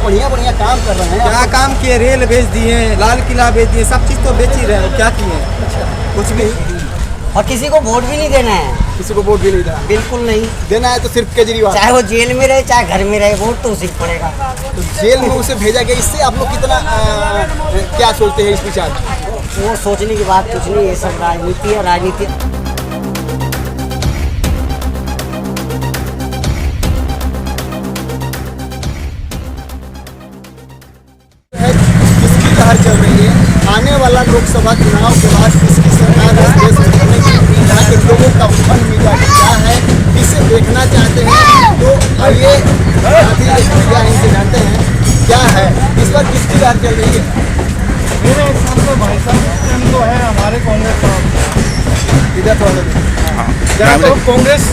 बढ़िया बढ़िया काम कर रहे हैं। क्या काम किए? रेल बेच दिए, लाल किला बेच दिए, सब चीज़ तो बेच ही रहे हैं। क्या किए? कुछ भी। और किसी को वोट भी नहीं देना है, किसी को वोट भी नहीं देना, बिल्कुल नहीं देना है तो सिर्फ केजरीवाल। चाहे वो जेल में रहे चाहे घर में रहे, वोट तो उसी को पड़ेगा। तो जेल में उसे भेजा गया, इससे आप लोग कितना क्या सोचते हैं इस विचार? वो सोचने की बात कुछ नहीं, ये सब राजनीति है। राजनीति किसकी लहर चल रही है? आने वाला लोकसभा चुनाव के बाद किसकी सरकार इस देश में बनेगी? यहाँ के लोगों का मन मिजाज क्या है, इसे देखना चाहते हैं। तो आइए भैया इनसे जानते हैं क्या है इस पर किसकी लहर चल रही है। मेरे हिसाब से भाई साहब तो है हमारे कांग्रेस साहब, इधर थोड़ा या तो कांग्रेस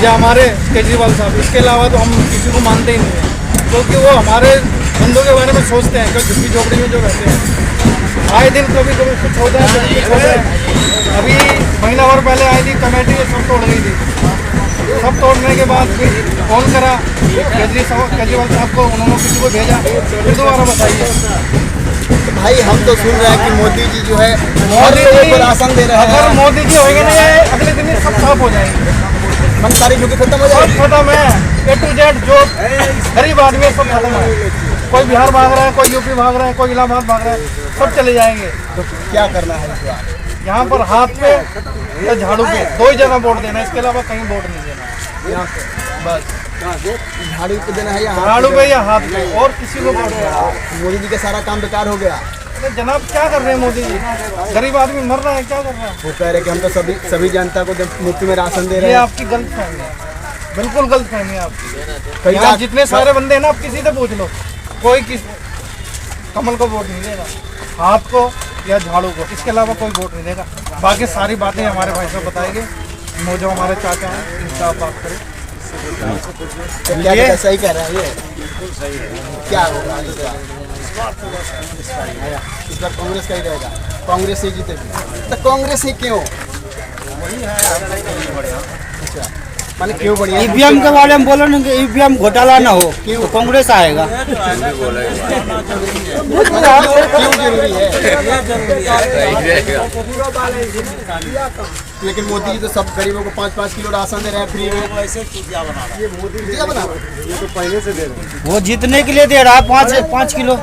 या हमारे केजरीवाल साहब। इसके अलावा तो हम किसी को मानते ही नहीं हैं, क्योंकि वो हमारे बंदों के बारे में सोचते हैं। क्योंकि झुग्गी झोपड़ी में जो रहते हैं, आए दिन कभी कभी कुछ होता है, कभी कुछ होता है। अभी महीना भर पहले आई थी कमेटी, सब तोड़ गई थी। सब तोड़ने के बाद फिर कॉल करा केजरीवाल साहब को, उन्होंने किसी को भेजा, फिर दोबारा बताइए। तो भाई हम तो सुन रहे हैं कि मोदी जी जो है मोदी जी को राशन दे रहे हैं। अगर मोदी जी होंगे नहीं, अगले दिन सब साफ हो जाएंगे, मन सारी झुग्गी खत्म हो जाएगी। सब खत्म है। A to Z जो गरीब आदमी है सब खत्म है। कोई बिहार भाग रहा है, कोई यूपी भाग रहा है, कोई इलाहाबाद भाग रहा है, सब चले जाएंगे। तो क्या करना है इस बार? यहाँ पर हाथ पे या झाड़ू पे दो ही जगह वोट देना है, इसके अलावा कहीं वोट नहीं देना। यहाँ पे बस झाड़ू पे देना है या हाथ झाड़ू पे पे या हाथ पे, और किसी को वोट देना। मोदी जी का सारा काम बेकार हो गया। अरे जनाब क्या कर रहे हैं मोदी जी? गरीब आदमी मर रहा है, क्या कर रहा है? वो कह रहे कि हम तो सभी जनता को मुफ्त में राशन दे रहे ये हैं। आपकी गलत फहमी है, बिल्कुल गलत फहमी है आपकी। कई यहाँ जितने सारे बंदे हैं ना, आप किसी से पूछ लो, कोई किस कमल को वोट नहीं देगा, हाथ को या झाड़ू को, इसके अलावा कोई वोट नहीं देगा। बाकी सारी बातें हमारे भाई साहब बताएंगे, वो जो हमारे चाचा हैं इनसे आप बात करें। तो क्या कहता है? सही कह रहे हैं ये? क्या होगा इस बार कांग्रेस का ही रहेगा, कांग्रेस ही जीतेगी। तो कांग्रेस ही क्यों? अच्छा, माने क्यों बढ़िया? ईवीएम के बारे में बोलो ना कि ईवीएम घोटाला ना हो, तो कांग्रेस आएगा। क्यों जरूरी है? लेकिन मोदी जी तो सब गरीबों को 5-5 किलो राशन दे रहे हैं फ्री में। ये मोदी जी बना, ये तो पहले से दे रहे हैं। वो जीतने के लिए दे रहा है 5 किलो।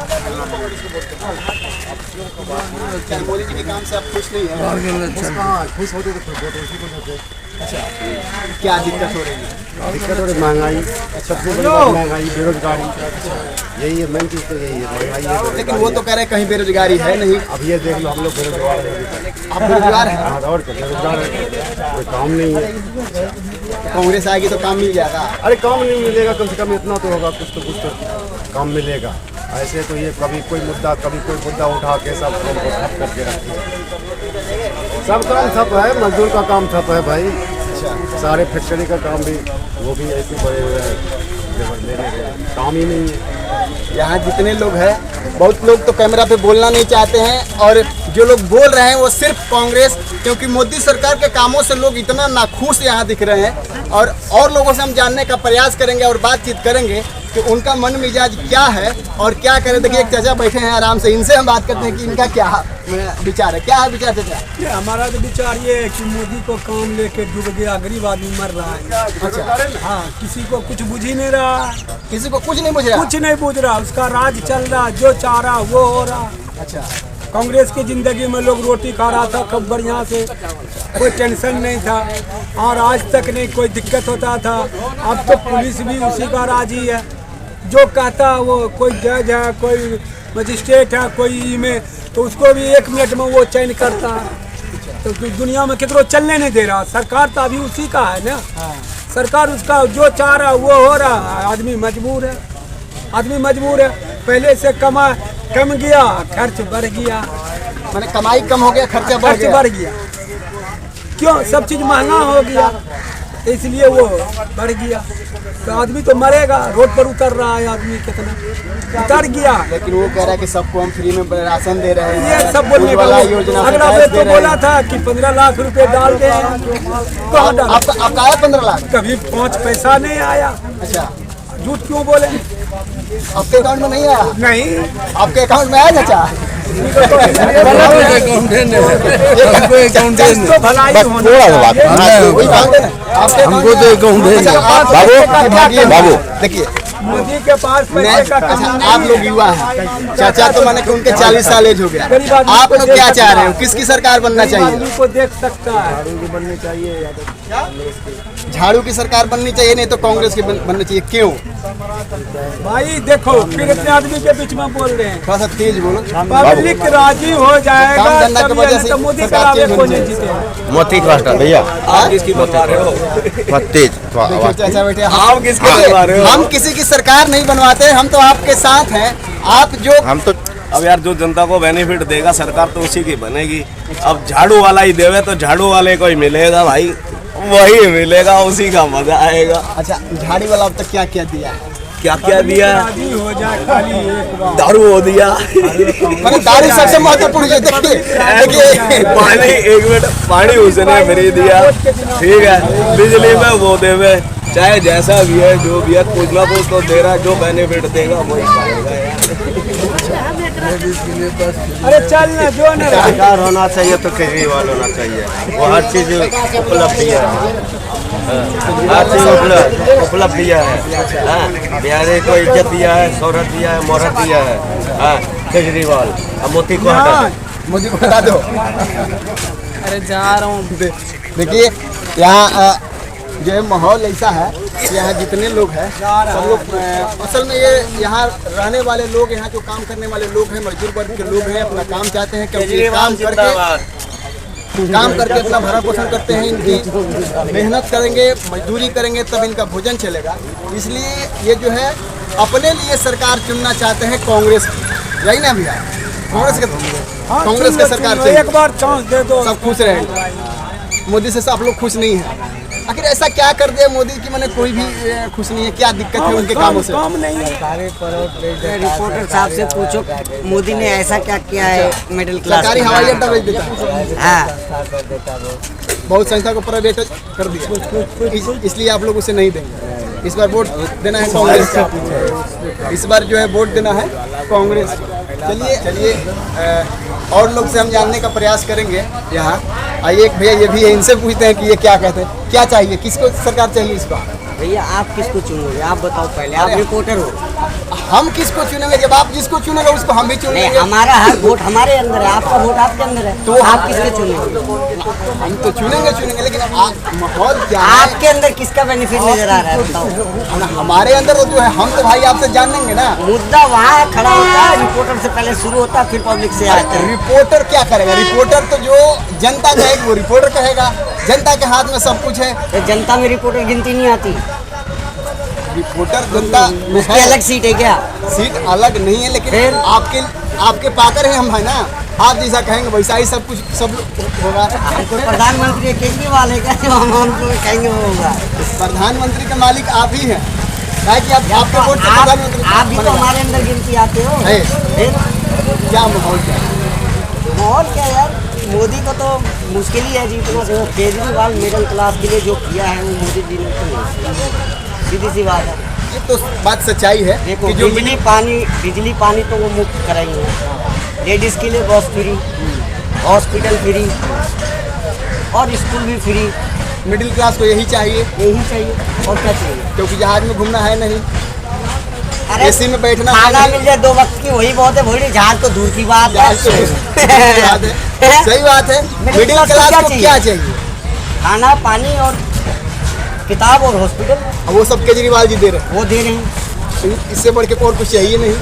क्या मोदी जी के काम से आप खुश नहीं हैं? खुश होते तो वोट उसी को देते। अच्छा, क्या दिक्कत हो रही है? दिक्कत हो रही महंगाई, सबसे बड़ी बात महंगाई, बेरोजगारी, यही है मेन चीज़ तो यही है, महंगाई है। लेकिन वो तो कह रहे हैं कहीं बेरोजगारी है नहीं। अब ये देख लो, हम लोग बेरोजगार हैं। आप बेरोजगार हैं? हाँ, और क्या बेरोजगार है, कोई काम नहीं है। तो कांग्रेस आएगी तो काम मिल जाएगा। अरे काम नहीं मिलेगा, कम से कम इतना तो होगा, कुछ तो काम मिलेगा। ऐसे तो ये कभी कोई मुद्दा उठा के सब काम को ठप करके रखते हैं। सब काम ठप है, मजदूर का काम ठप है भाई। अच्छा, सारे फैक्ट्री का काम भी, वो भी ऐसे पड़े हुए हैं, लेने के काम ही नहीं है। यहाँ जितने लोग हैं, बहुत लोग तो कैमरा पे बोलना नहीं चाहते हैं, और जो लोग बोल रहे हैं वो सिर्फ कांग्रेस, क्योंकि मोदी सरकार के कामों से लोग इतना नाखुश यहाँ दिख रहे हैं। और लोगों से हम जानने का प्रयास करेंगे और बातचीत करेंगे कि उनका मन मिजाज क्या है और क्या करें। देखिए एक चाचा बैठे हैं आराम से, इनसे हम बात करते हैं कि इनका क्या विचार है। क्या है विचार चाचा? हमारा तो विचार ये है कि मोदी को काम लेके डूब गया, गरीब आदमी मर रहा है। अच्छा, हाँ, किसी को कुछ बुझ ही नहीं रहा, किसी को कुछ नहीं बुझ रहा। कुछ नहीं बुझ रहा, उसका राज चल रहा, जो चाह रहा वो हो रहा। अच्छा, कांग्रेस की जिंदगी में लोग रोटी खा रहा था खूब बढ़िया से, कोई टेंशन नहीं था, और आज तक नहीं कोई दिक्कत होता था। अब तो पुलिस भी उसी का राजी है, जो कहता वो, कोई जज है, कोई मजिस्ट्रेट है, कोई में, तो उसको भी 1 मिनट में वो चयन करता है। तो दुनिया में कितनों चलने नहीं दे रहा। सरकार तो अभी उसी का है ना, सरकार उसका जो चाह रहा वो हो रहा। आदमी मजबूर है, आदमी मजबूर है। पहले से कम गया, खर्च बढ़ गया। मैंने कमाई कम हो गया, खर्चा बढ़ गया। क्यों? सब चीज़ महंगा हो गया, इसलिए वो बढ़ गया। तो आदमी तो मरेगा, रोड पर उतर रहा है आदमी, कितना उतर गया। लेकिन वो कह रहा है कि सबको हम फ्री में राशन दे रहे हैं। ये सब बोलने उज्ज्वला योजना से अगला गैस वे दे तो रहे बोला हैं। था कि 15 लाख रुपए डाल दे। आपका आया 15 लाख? कभी 5 पैसा नहीं आया। अच्छा, झूठ क्यों बोले? आपके अकाउंट में नहीं आया? नहीं, आपके अकाउंट में आया चाचा? तो भलाई होना हमको तो अकाउंट बाबू देखिए, मोदी के पास पैसे का कम अच्छा, नहीं आप लोग है। युवा हैं, चाचा तो माने कि उनके 40 साल एज हो गया, आप लोग क्या चाह रहे हो? किसकी सरकार बनना चाहिए? आदमी को देख सकता है। झाड़ू की सरकार बननी चाहिए, नहीं तो कांग्रेस की बननी चाहिए, क्यों? भाई देखो, फिर इतने आदमी के बीच में बोल रहे हैं। थोड़ा सा तेज बोलो। पब्लिक राजी हो जाएगा काम धंधा की तब वजह ये से तो मोदी सरकार करावे चेंज को होनी नहीं चाहिए। जीते। मोती क्लस्टर भैया आप किसकी बनवा रहे हो? तेज देखिए चाचा बेटे, आप किसकी बनवा रहे हो? हम किसी की सरकार नहीं बनवाते, हम तो आपके साथ हैं। आप जो हम तो अब यार जो जनता को बेनिफिट देगा सरकार तो उसी की बनेगी। अब झाड़ू वाला ही देवे तो झाड़ू वाले को ही मिलेगा भाई, वही मिलेगा, उसी का मजा आएगा। अच्छा, झाड़ी वाला अब तक क्या क्या दिया है? क्या क्या दिया? राजी हो जाए खाली एक बार। दारू हो दिया, मैंने दारू सबसे महत्वपूर्ण है। देखिए पानी, 1 मिनट, पानी उसने फ्री दिया, ठीक है। बिजली में वो देवे, चाहे जैसा भी है, जो भी है, कुछ ना कुछ तो दे रहा है। जो बेनिफिट देगा वही पाएगा यार। अरे चल ना, जो ना सरकार होना चाहिए तो केजरीवाल होना चाहिए, वो हर चीज उपलब्ध है, हर चीज उपलब्ध दिया है। हाँ, बिहारी को इज्जत दिया है, शोहरत दिया है, मोहरत दिया है। हाँ, केजरीवाल अब मोदी को हटा दो। मोदी को हटा दो। अरे जा रहा हूँ। देखिए यहाँ जो है माहौल ऐसा है कि यहाँ जितने लोग हैं सब लोग असल में ये यहाँ रहने वाले लोग, यहाँ जो काम करने वाले लोग हैं, मजदूर वर्ग के लोग हैं, अपना काम चाहते हैं, क्योंकि ये काम करके अपना भरण पोषण करते हैं। इनकी मेहनत करेंगे, मजदूरी करेंगे, तब इनका भोजन चलेगा। इसलिए ये जो है अपने लिए सरकार चुनना चाहते हैं कांग्रेस की, यही ना भैया? कांग्रेस का सरकार चाहिए, एक बार चांस दे दो, सब खुश रहेंगे। मोदी से आप लोग खुश नहीं हैं। आखिर ऐसा क्या कर दिया मोदी की, मैंने कोई भी खुश नहीं है? क्या दिक्कत है उनके कामों से? काम नहीं है। रिपोर्टर साहब से पूछो, मोदी ने ऐसा क्या किया है मिडिल क्लास? सरकारी हवाई अड्डा भेज देता है, हाँ, बहुत संस्था को प्राइवेट कर दिया, इसलिए आप लोग उसे नहीं देंगे। इस बार वोट देना है कांग्रेस का, इस बार जो है वोट देना है कांग्रेस। चलिए और लोग से हम जानने का प्रयास करेंगे। यहाँ आइए, एक भैया ये भी है, इनसे पूछते हैं कि ये क्या कहते हैं, क्या चाहिए, किसको सरकार चाहिए इस बार? भैया आप किसको चुनोगे? आप बताओ पहले, आप रिपोर्टर हो। हम किसको चुनेंगे? जब आप जिसको चुनेंगे उसको हम भी नहीं, चुनेंगे। हमारा हर वोट हमारे अंदर है, आपका वोट आपके अंदर है, तो आप किसके चुनेंगे? हम तो चुनेंगे, लेकिन माहौल क्या है? आपके अंदर किसका बेनिफिट नजर आ रहा है बताओ? हमारे अंदर तो जो है, हम तो भाई आपसे जानेंगे ना। मुद्दा वहाँ खड़ा होता है, रिपोर्टर से पहले शुरू होता है, फिर पब्लिक से आता है। रिपोर्टर क्या करेगा? रिपोर्टर तो जो जनता कहेगी वो रिपोर्टर कहेगा। जनता के हाथ में सब कुछ है। तो जनता में रिपोर्टर गिनती नहीं आती, रिपोर्टर जनता में उसकी है। अलग सीट है क्या? सीट अलग नहीं है, लेकिन फिर? आपके पाकर है हम, है ना? आप जैसा कहेंगे वैसा ही सब कुछ सब होगा। कोई प्रधानमंत्री केजरीवाल है क्या जो हम कहेंगे वो होगा? प्रधानमंत्री के मालिक आप ही हैं, क्या कि आपके वोट से आप प्रधानमंत्री भी तो बनेगा। हमारे अंदर गिनती आते हो। है। फिर क्या माहौल क्या है? माहौल क्या यार, मोदी को तो मुश्किल ही है जीतना। जो केजरीवाल मिडिल क्लास के लिए जो किया है वो मोदी जी ने तो नहीं। सीधी सी बात है। ये तो बात सच्चाई है देखो, कि जो बिजली पानी तो वो मुफ्त कराएंगे, लेडीज़ के लिए बस फ्री, हॉस्पिटल फ्री और स्कूल भी फ्री। मिडिल क्लास को यही चाहिए, और क्या चाहिए? क्योंकि जहाज में घूमना है नहीं, अरे एसी में बैठना खाना है मिल जाए 2 वक्त की वही बहुत है, भोड़ी जहाज तो दूर की बात है। जहाज तो सही बात है, सही बात है। मिडिल क्लास को क्या चाहिए? खाना पानी और किताब और हॉस्पिटल, वो सब केजरीवाल जी दे रहे वो दे रहे हैं। हैं। इससे बढ़ के और कुछ चाहिए नहीं।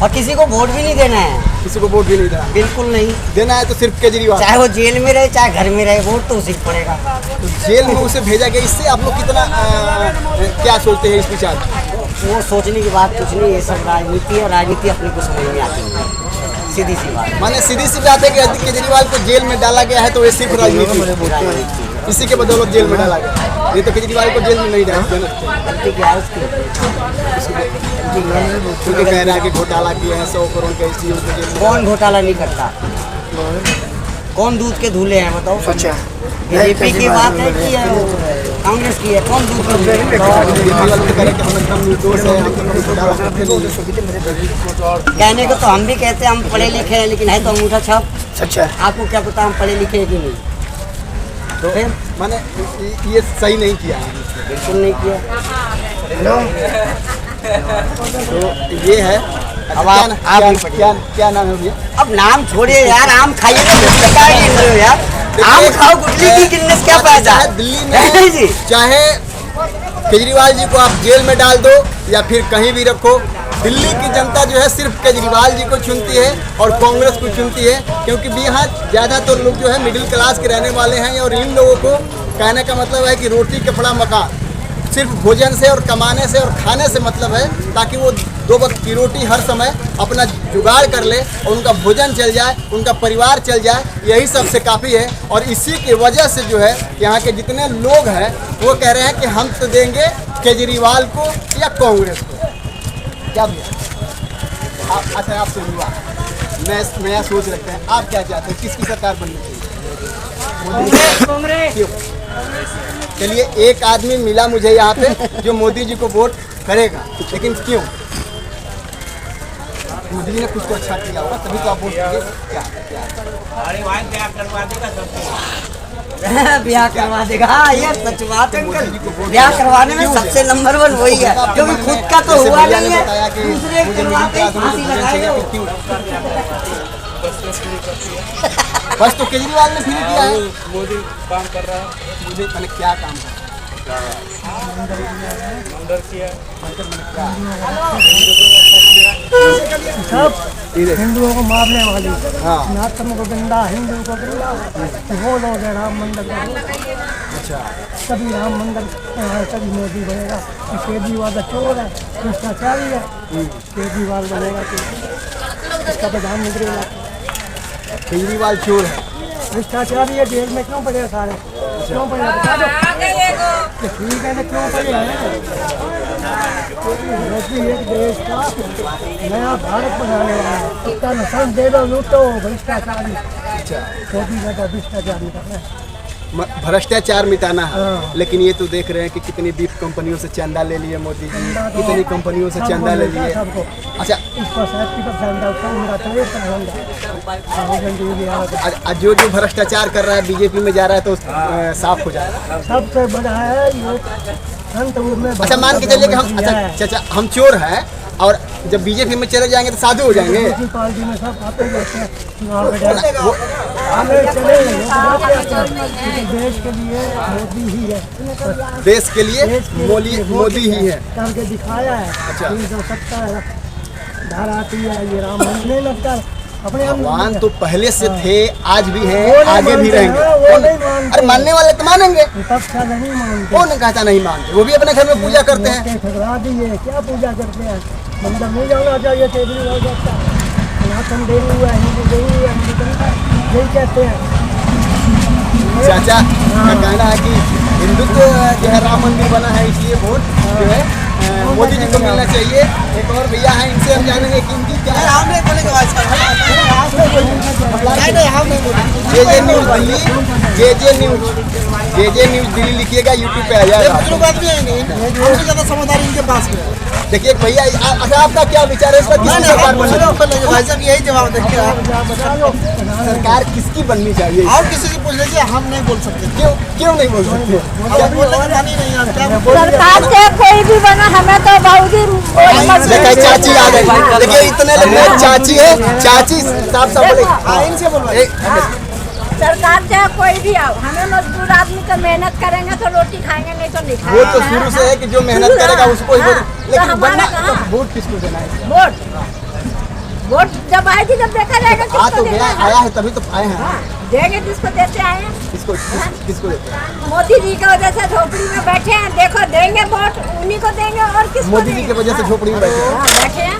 और किसी को वोट भी नहीं देना है, किसी को वोट भी नहीं देना, बिल्कुल नहीं। देना है तो सिर्फ केजरीवाल। चाहे वो जेल में रहे चाहे घर में रहे, वोट तो उसी को पड़ेगा। तो जेल में उसे भेजा गया, इससे आप लोग कितना क्या सोचते हैं इस विचार? वो सोचने की बात कुछ नहीं, ये सब राजनीति है। राजनीति अपने को समझ में आती है, सीधी सी बात। माने सीधी सी बात है कि केजरीवाल को जेल में डाला गया है तो ये सिर्फ राजनीति, इसी के बदौलत जेल में डाला गया। ये तो केजरीवाल को जेल में नहीं डाला, गलती क्या है उसकी? क्योंकि कह रहा है कि घोटाला किया है 100 करोड़ के SDO को जेल में। कौन घोटाला नहीं करता? कौन दूध के धूले हैं बताओ? अच्छा, बीजेपी की बात है कि कांग्रेस की है, कौन दूसरा? कहने को तो हम भी कहते हैं हम पढ़े लिखे हैं, लेकिन है तो अंगूठा छाप। अच्छा, आपको क्या पता हम पढ़े लिखे हैं कि नहीं? तो मैंने ये सही नहीं किया है, बिल्कुल नहीं किया। तो ये है। अब क्या नाम है भैया? अब नाम छोड़िए यार, आम खाइए तो गुटली का गिन रहे हो यार। आम खाओ, गुटली की गिनने से क्या फायदा? दिल्ली में जी चाहे केजरीवाल जी को आप जेल में डाल दो या फिर कहीं भी रखो, दिल्ली की जनता जो है सिर्फ केजरीवाल जी को चुनती है और कांग्रेस को चुनती है, क्योंकि यहाँ ज़्यादातर लोग जो है मिडिल क्लास के रहने वाले हैं और इन लोगों को कहने का मतलब है कि रोटी कपड़ा मकान, सिर्फ भोजन से और कमाने से और खाने से मतलब है, ताकि वो 2 वक्त की रोटी हर समय अपना जुगाड़ कर ले और उनका भोजन चल जाए, उनका परिवार चल जाए, यही सबसे काफ़ी है। और इसी की वजह से जो है यहाँ के जितने लोग हैं वो कह रहे हैं कि हम तो देंगे केजरीवाल को या कांग्रेस को। क्या भैया अच्छा आपसे युवा नया सोच रखते हैं, आप क्या चाहते हैं, किसकी सरकार बननी चाहिए? कांग्रेस। क्यों? चलिए, एक आदमी मिला मुझे यहाँ पे जो मोदी जी को वोट करेगा, लेकिन क्यों? मोदी जी ने कुछ तो अच्छा किया होगा तभी तो आप वोट करेंगे। क्या ब्याह करवा देगा? हाँ, ये सच बात है अंकल। ब्याह करवाने में सबसे नंबर 1 वही है, क्योंकि खुद का तो हुआ नहीं है, दूसरे करवाते ही फांसी लगाएगा। बस तो केजरीवाल ने फिर किया है, मोदी काम कर रहा है। मोदी मैंने क्या काम कर रहा है? सब हिंदुओं को मारने वाली, हाँ। सनातन को गंदा, हिंदू को गंदा, वो लोग है राम मंदिर का। अच्छा, कभी राम मंदिर कभी मोदी बनेगा। केजरीवाल का चोर है, भ्रष्टाचारी है, केजरीवाल बनेगा तो इसका प्रधानमंत्री होगा। केजरीवाल चोर है, भ्रष्टाचारी है, जेल में क्यों पड़े सारे? क्यों पड़े बता दो। ठीक है ना, क्यों पड़े हैं? एक देश का नया भारत बनाने वाला है, उसका नशा दे दो, लूटो भ्रष्टाचारी। अच्छा, मोदी का भ्रष्टाचारी करना है। भ्रष्टाचार मिटाना है। हाँ। लेकिन ये तो देख रहे हैं कि कितनी बीफ कंपनियों से चंदा ले लिए मोदी जी, कितनी कंपनियों से चंदा ले लिए। सबको अच्छा, इसको 70% जो भ्रष्टाचार कर रहा है बीजेपी में जा रहा है तो साफ हो जाएगा। सबसे बड़ा है ये संत में। अच्छा, मान के चलिए कि हम अच्छा हम चोर हैं और जब बीजेपी में चले जाएंगे तो साधु हो जाएंगे। पार्टी में सब आते रहते हैं, देश के लिए मोदी ही है, देश के लिए मोदी ही है करके दिखाया है। अच्छा। 370 धारा आती है, ये राम मंदिर नहीं लगता अपने भगवान तो पहले से थे, आज भी हैं, वो नहीं आगे भी मानते रहेंगे। हैं, वो नहीं मानते। अरे मानने वाले तो मानेंगे, सबका नहीं मानते। कौन कहता नहीं मानते? वो भी अपने घर में पूजा करते हैं। ठगरा दिए, क्या पूजा करते हैं? मंदिर नहीं जाना चाहिए, केजरीवाल कहता है सनातन देवी हुआ, हिंदू देवी हुआ, हिंदू यही कहते हैं। चाचा का कहना है कि हिंदुत्व जो है राम मंदिर बना है, इसलिए वोट जो है मोदी जी को मिलना चाहिए। एक और भैया हैं, इनसे हम जानेंगे कि इनकी क्या है। जे न्यूज़ दिल्ली, जे न्यूज़ दिल्ली लिखिएगा, यूट्यूब पे आ जाएगा। समझदारी इनके पास है। देखिए भैया, अच्छा आपका क्या विचार है इस पर? किसकी सरकार बननी चाहिए? भाई साहब यही जवाब देखिए, सरकार किसकी बननी चाहिए? और किसी से पूछ लीजिए, हम नहीं बोल सकते। क्यों नहीं बोल सकते? सरकार से कोई भी बना, हमें तो बाबूजी देखिए चाची आ गई। देखिए इतने लोग चाची है, चाची साफ बोले। इनसे बोलो। सरकार चाहे कोई भी आओ, हमें मजदूर आदमी का मेहनत करेंगे तो रोटी खाएंगे, नहीं तो नहीं वो खाएंगे। तो शुरू से है कि जो मेहनत करेगा उसको ही वोट। हाँ, लेकिन तो बनना हमारा तो वोट किसको देना है? वोट जब आएगी जब देखा जाएगा आ किसको तो देना गया, है। आया है तभी तो आए हैं। हाँ, देंगे जिसको देते आए हैं। किसको देते हैं? मोदी जी की वजह से झोपड़ी में बैठे हैं, देखो देंगे वोट उन्हीं को देंगे और किसको मोदी जी देंगे? की वजह से झोपड़ी में बैठे हैं। हाँ, बैठे हैं।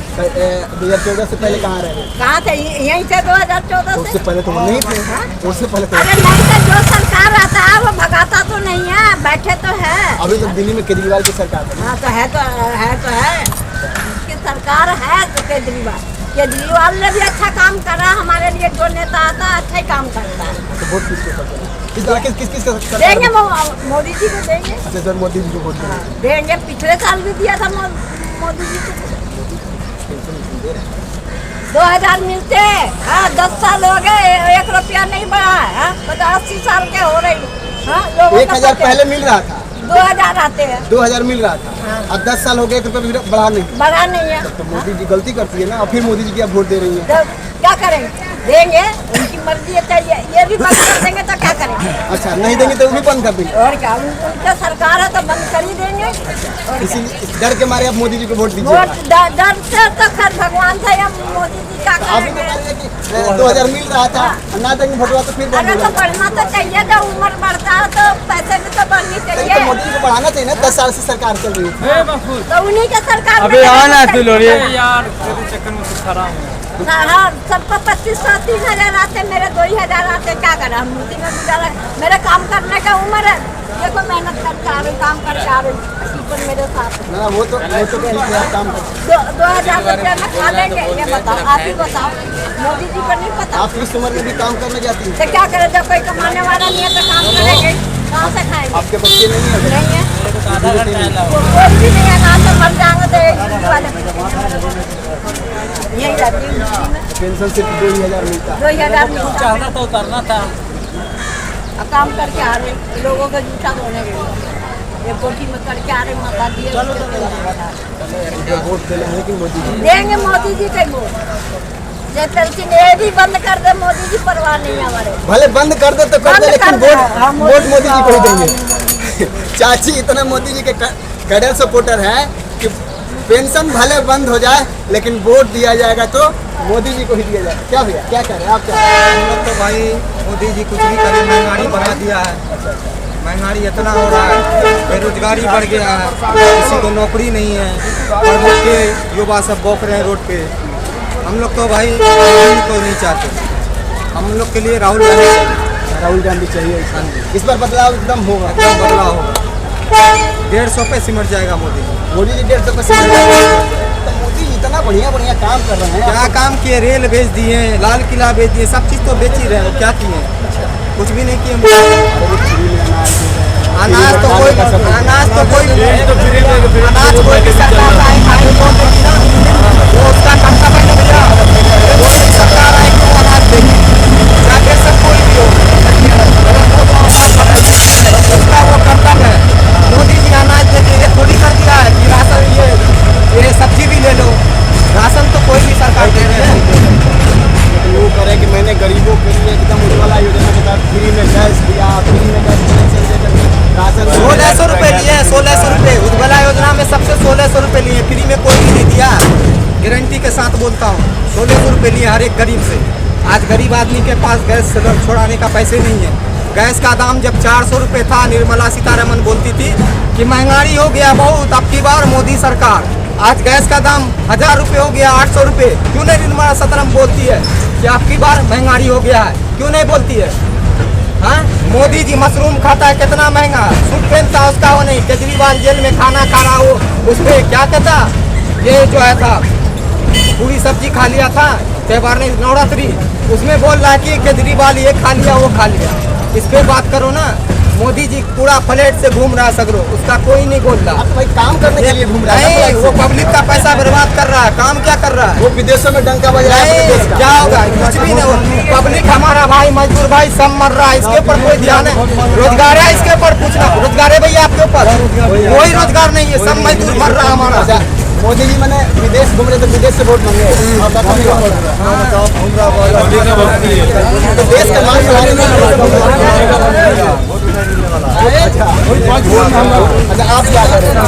2014 से पहले कहाँ रहे? कहाँ थे? यहीं से 2014 उससे से। पहले तो वो नहीं थे। उससे पहले तो अरे नहीं तो जो सरकार रहता है वो भगाता तो नहीं है, बैठे तो है। अभी तो दिल्ली में केजरीवाल की सरकार है। हाँ तो है, तो है, तो है। इसकी सरकार है तो केजरीवाल, केजरीवाल ने भी अच्छा काम करा हमारे लिए, जो नेता आता है अच्छा ही काम करता है। तो वोट किसको करते हैं? किस तरह किस देंगे मोदी जी को देंगे। अच्छा सर, मोदी जी को वोट देंगे। देंगे, पिछले साल भी दिया था मोदी जी को। 2000 मिलते हैं, हाँ 10 साल हो गए, 1 रुपया नहीं बढ़ा है। 80 साल के हो रही, हाँ 1000 पहले मिल रहा था, 2000 आते हैं, 2000 मिल रहा था, अब 10 साल हो गए, 1 रुपया भी बढ़ा नहीं। बढ़ा नहीं है। तो मोदी जी गलती करती है ना, और फिर मोदी जी की आप वोट दे रही है। तो क्या करेंगे? देंगे, उनकी मर्जी है, चाहिए ये भी बंद कर देंगे तो क्या करेंगे? अच्छा, नहीं देंगे तो वो भी बंद कर देंगे। और क्या, उनका सरकार है तो बंद कर ही देंगे। और इसी डर के मारे आप मोदी जी को वोट दीजिए। वोट डर से तो खैर भगवान से या मोदी जी का आप भी बता रहे हैं कि 2000 मिल रहा था, ना देंगे वोटवा तो फिर बंद अगर होगा। तो बढ़ना तो चाहिए, जब उम्र बढ़ता है तो पैसे भी तो बढ़नी तो चाहिए। मोदी जी को बढ़ाना चाहिए ना, 10 साल से सरकार चल रही है। तो उन्हीं के सरकार अबे आना तू लोग यार, चक्कर में कुछ खराब है। हाँ, सबको 2500 3000 आते, मेरे 2000 आते, क्या करें हम? उसी में गुजारा, मेरे काम करने का उम्र है, देखो मेहनत करके आ रही, काम करके आ रही, पर मेरे साथ ना वो तो ठीक है, आप काम करें। 2000 रुपये में खा लेंगे, ये बताओ, आप ही बताओ, मोदी जी को नहीं पता। आप इस उम्र में भी काम करने जाती हैं? तो क्या करें, जब कोई कमाने वाला नहीं है तो काम करेंगे, कहाँ से खाएंगे? आपके बच्चे नहीं है? नहीं है, कोई भी नहीं है, कहाँ से मर जाएंगे तो एक वाले यही रहती है उसी में। पेंशन सिर्फ 2000 मिलता है। 2000 चाहना तो उतरना था, काम करके आ रहे, लोगों का जूता धोने गए, ये कोठी में करके आ रहे, माता दिए वोट देना है कि मोदी जी? देंगे मोदी जी के वोट। ये पेंशन ये भी बंद कर दे, मोदी जी परवाह नहीं है हमारे। भले बंद कर दे तो कर दे, लेकिन वोट मोदी जी को ही देंगे। चाची इतना मोदी जी के कड़े सपोर्टर हैं कि पेंशन भले बंद हो जाए, लेकिन वोट दिया जाएगा तो मोदी जी को ही दिया जाएगा। क्या भैया, क्या कह रहे हैं आप? क्या हम लोग तो भाई मोदी जी कुछ भी करे, महंगाई बढ़ा दिया है, महंगाई इतना हो रहा है, बेरोजगारी बढ़ गया है, किसी को नौकरी नहीं है, पढ़ लिख के युवा सब बौक रहे हैं रोड पे। हम लोग तो भाई मोदी को नहीं चाहते, हम लोग के लिए राहुल गांधी चाहिए। राहुल गांधी चाहिए। इस बार बदलाव एकदम होगा, एकदम बदलाव होगा। 150 पे सिमट जाएगा मोदी जी। मोदी जी 150 पे सिमट जाएगा। तो मोदी जी इतना बढ़िया बढ़िया काम कर रहे हैं। क्या काम किए? रेल बेच दिए, लाल किला बेच दिए, सब चीज़ तो बेच ही रहे हैं, क्या किए? कुछ भी नहीं किए। अनाज तो कोई सरकार वो उसका कर्तव्य है भैया, कोई सरकार आएगी वो अनाज देगी, चाहे सब कोई भी हो, उसका वो कर्तव्य है। मोदी जी अनाज देके ये थोड़ी कर दिया है कि राशन ये सब्जी भी ले लो, राशन तो कोई भी सरकार दे रही है। वो करे कि मैंने गरीबों के लिए एकदम उज्ज्वला योजना के तहत फ्री में गैस दिया, फ्री में गैस कनेक्शन देकर राशन 1600 रुपये लिए, 1600 रुपये उज्ज्वला योजना में सबसे 1600 रुपये लिए, फ्री में कोई भी नहीं दिया। गारंटी के साथ बोलता हूँ, 1600 रुपये लिए हर एक गरीब से। आज गरीब आदमी के पास गैस सिलेंडर छोड़ाने का पैसे नहीं है। गैस का दाम जब 400 रुपये था, निर्मला सीतारमन बोलती थी कि महंगाई हो गया बहुत, अब की बार मोदी सरकार। आज गैस का दाम 1000 रुपये हो गया, 800 रुपये। क्यों नहीं निर्मला सीतारमन बोलती है कि आपकी बार महंगाई हो गया है? क्यों नहीं बोलती है? हाँ, मोदी जी मशरूम खाता है, कितना महंगा सूट पहनता, उसका वो नहीं। केजरीवाल जेल में खाना खा रहा हो, उसमें क्या कहता, ये जो है था पूरी सब्जी खा लिया था त्योहार नहीं नवरात्रि, उसमें बोल रहा है कि केजरीवाल ये खा लिया वो खा लिया। इस पे बात करो ना। मोदी जी पूरा फ्लैट से घूम रहा सगरो, उसका कोई नहीं बोल रहा। भाई काम करने के लिए घूम रहा है, नहीं, वो पब्लिक का पैसा बर्बाद कर रहा है। काम क्या कर रहा है? वो विदेशों में डंका बजा रहा है। नहीं, क्या होगा? कुछ भी नहीं। पब्लिक हमारा भाई मजदूर भाई सब मर रहा है, इसके ऊपर कोई ध्यान है? रोजगार है इसके ऊपर? पूछना रोजगार है भैया आपके ऊपर? कोई रोजगार नहीं है, सब मजदूर मर रहा हमारा। मोदी जी मैंने विदेश घूम रहे तो विदेश से वोट मांगे, तो देश का मान बढ़ाने में। अच्छा आप क्या कर रहे हैं?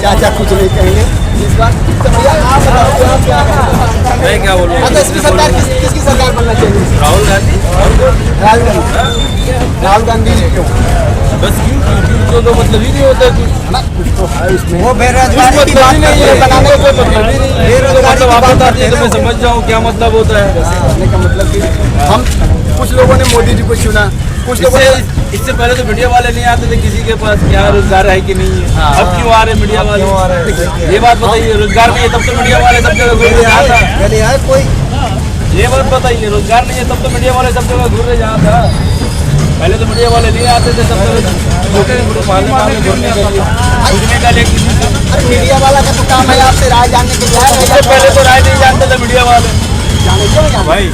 चाचा कुछ नहीं कहेंगे इस बार तो भैया आप बताओ, आप क्या कर रहे हैं? मैं क्या बोलूँ? अच्छा इसकी सरकार किसकी सरकार बनना चाहिए? राहुल गांधी। राहुल गांधी क्यों? बस क्यों तो मतलब ही नहीं होता कुछ ना, कुछ तो है उसमें। वो बेरोजगारी की बात नहीं है, बनाने कोई मतलब ही नहीं है। बेरोजगारी मतलब की आप बात बताते करते हैं तो मैं समझ जाऊँ क्या मतलब होता है। कहने का मतलब कि हम कुछ लोगों ने मोदी जी को चुना, कुछ लोगों ने इससे पहले तो मीडिया वाले नहीं आते थे किसी के पास क्या रोजगार है कि नहीं है। अब क्यों आ रहे मीडिया वाले? ये बात बताइए, रोजगार नहीं है तब तो मीडिया वाले सब जगह घूर रहे जाता। कोई ये बात बताइए, रोजगार नहीं है तब तो मीडिया वाले सब जगह घूर रहे जाता। पहले तो मीडिया वाले नहीं आते थे, सब पूछने का लेकिन मीडिया वाला का तो काम है आपसे राय जानने के लिए। इससे पहले तो राय नहीं जानते थे मीडिया वाले। भाई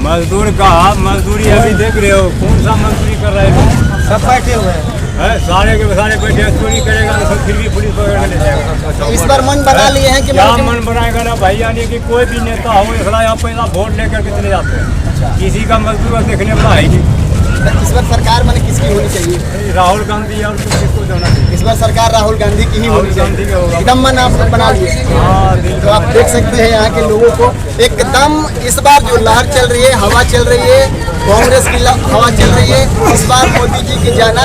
मजदूर का मजदूरी अभी देख रहे हो, कौन सा मजदूरी कर रहे हो? सब बैठे हुए हैं। सारे के सारे बैठे, चोरी करेगा तो फिर भी पुलिस पकड़ के ले जाएगा। इस बार मन बना लिए हैं कि क्या मन बनाएगा ना भाई, यानी कि कोई भी नेता हो इसलिए आप पहला वोट लेकर के चले जाते हैं। किसी का मजदूर देखने वाला है नहीं। इस बार सरकार मैंने किसकी होनी चाहिए? राहुल गांधी और किसको देना चाहिए? इस बार सरकार राहुल गांधी की ही होनी चाहिए। एकदम मन आप बना लिए। तो आप देख सकते हैं यहाँ के लोगों को एकदम इस बार जो लहर चल रही है, हवा चल रही है, कांग्रेस की हवा चल रही है। इस बार मोदी जी की जाना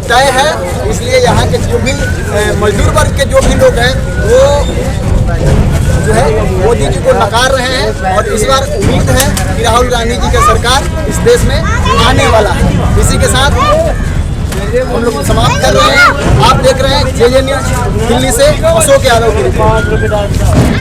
तय है। इसलिए यहाँ के जो भी मजदूर वर्ग के जो भी लोग हैं वो जो है मोदी जी को नकार रहे हैं और इस बार उम्मीद है कि राहुल गांधी जी का सरकार इस देश में आने वाला है। इसी के साथ हम लोग समाप्त कर रहे हैं। आप देख रहे हैं JJ न्यूज़ दिल्ली से अशोक यादव की रिपोर्ट।